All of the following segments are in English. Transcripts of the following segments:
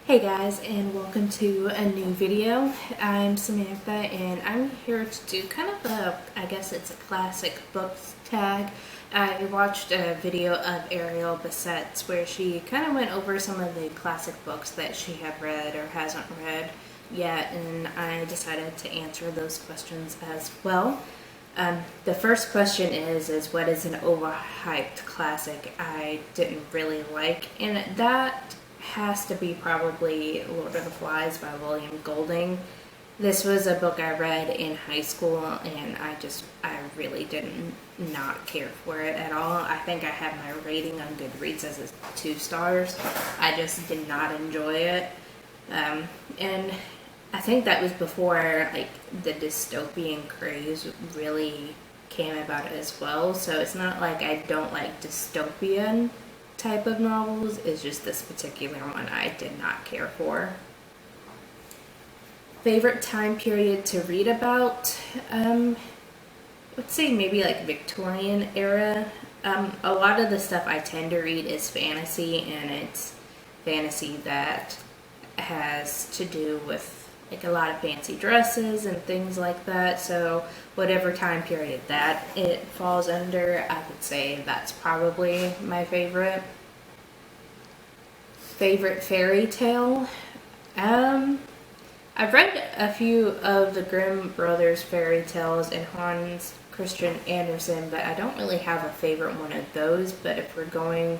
Hey guys, and welcome to a new video. I'm Samantha and I'm here to do kind of I guess it's a classic books tag. I watched a video of Ariel Bassett's where she kind of went over some of the classic books that she had read or hasn't read yet, and I decided to answer those questions as well. The first question is what is an overhyped classic I didn't really like? And that has to be probably Lord of the Flies by William Golding. This was a book I read in high school and I really didn't not care for it at all. I think I have my rating on Goodreads as a 2 stars. I just did not enjoy it. And I think that was before like the dystopian craze really came about as well. So it's not like I don't like dystopian type of novels, it's just this particular one I did not care for. Favorite time period to read about? Let's say maybe like Victorian era. A lot of the stuff I tend to read is fantasy, and it's fantasy that has to do with like a lot of fancy dresses and things like that. So whatever time period that it falls under, I would say that's probably my favorite. Favorite fairy tale? I've read a few of the Grimm brothers fairy tales and Hans Christian Andersen, but I don't really have a favorite one of those. But if we're going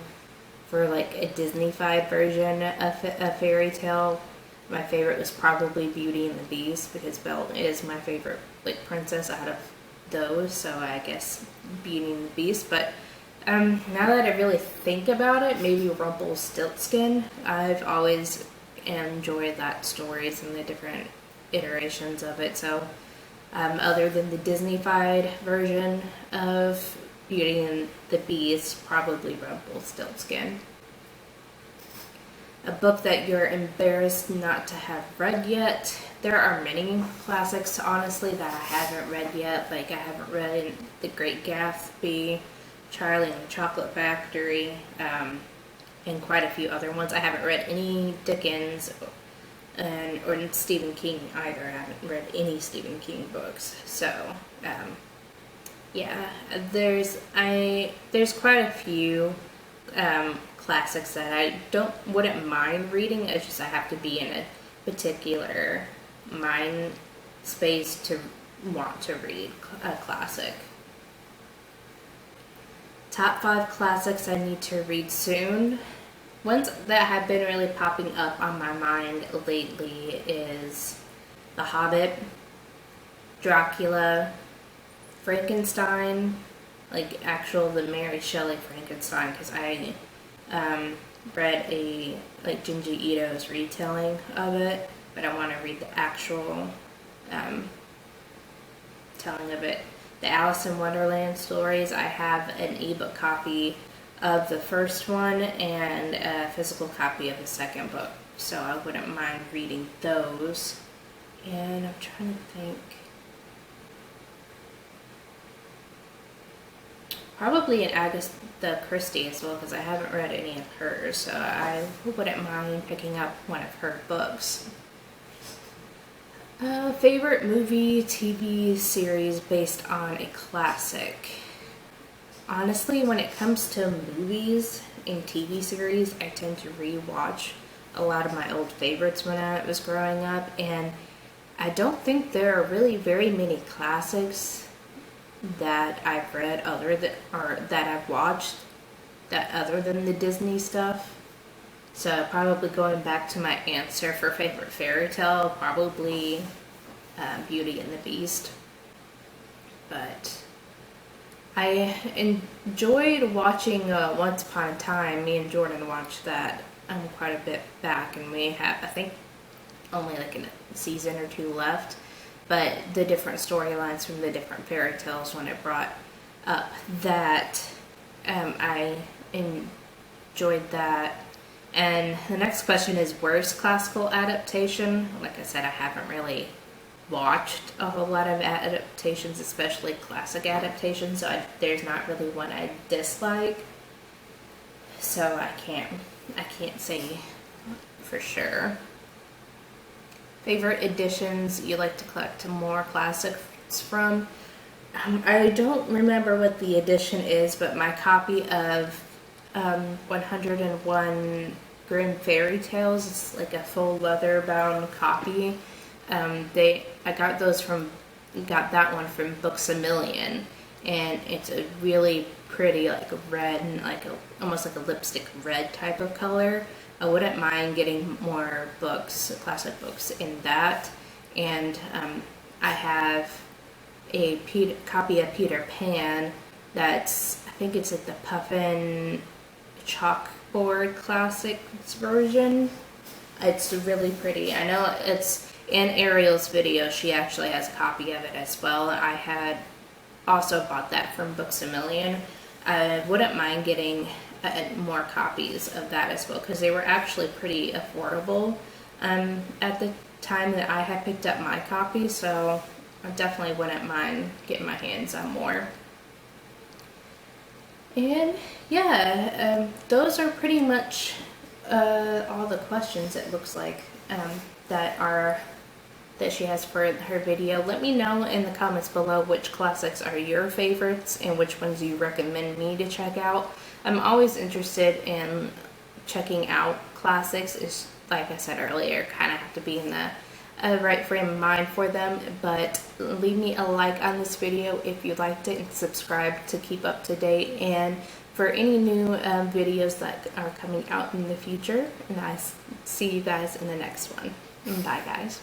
for like a Disney-fied version of a fairy tale, my favorite was probably Beauty and the Beast, because Belle is my favorite like princess out of those, so I guess Beauty and the Beast. But now that I really think about it, maybe Rumpelstiltskin. I've always enjoyed that stories and the different iterations of it. So other than the Disney-fied version of Beauty and the Beast, probably Rumpelstiltskin. A book that you're embarrassed not to have read yet. There are many classics, honestly, that I haven't read yet. Like I haven't read The Great Gatsby, Charlie and the Chocolate Factory, and quite a few other ones. I haven't read any Dickens or Stephen King either. I haven't read any Stephen King books. So yeah, there's quite a few classics that I wouldn't mind reading. It's just I have to be in a particular mind space to want to read a classic. Top 5 classics I need to read soon. Ones that have been really popping up on my mind lately is The Hobbit, Dracula, Frankenstein, like the Mary Shelley Frankenstein, because I read a Junji Ito's retelling of it, but I want to read the actual telling of it. The Alice in Wonderland stories, I have an ebook copy of the first one and a physical copy of the second book, so I wouldn't mind reading those. And I'm trying to think. Probably an Agatha Christie as well, because I haven't read any of hers, so I wouldn't mind picking up one of her books. Favorite movie, TV series based on a classic. Honestly, when it comes to movies and TV series, I tend to rewatch a lot of my old favorites when I was growing up, and I don't think there are really very many classics that I've read that I've watched that other than the Disney stuff. So probably going back to my answer for favorite fairy tale, probably Beauty and the Beast. But I enjoyed watching Once Upon a Time. Me and Jordan watched that quite a bit back, and we have, I think, only like a season or 2 left. But the different storylines from the different fairy tales, when it brought up that, I enjoyed that. And the next question is worst classical adaptation. Like I said, I haven't really watched a whole lot of adaptations, especially classic adaptations, so there's not really one I dislike. So I can't say for sure. Favorite editions you like to collect more classics from? I don't remember what the edition is, but my copy of 101 Grimm Fairy Tales is like a full leather bound copy. I got that one from Books A Million, and it's a really pretty, like a red and almost like a lipstick red type of color. I wouldn't mind getting more books, classic books in that. And I have a copy of Peter Pan that's, I think it's like the Puffin Chalkboard Classics version. It's really pretty. I know it's in Ariel's video, she actually has a copy of it as well. I had also bought that from Books A Million. I wouldn't mind getting more copies of that as well, because they were actually pretty affordable at the time that I had picked up my copy, so I definitely wouldn't mind getting my hands on more. And yeah, those are pretty much all the questions, it looks like, that she has for her video. Let me know in the comments below which classics are your favorites and which ones you recommend me to check out. I'm always interested in checking out classics. It's, like I said earlier, kind of have to be in the right frame of mind for them. But leave me a like on this video if you liked it, and subscribe to keep up to date and for any new videos that are coming out in the future. And I see you guys in the next one. Bye guys.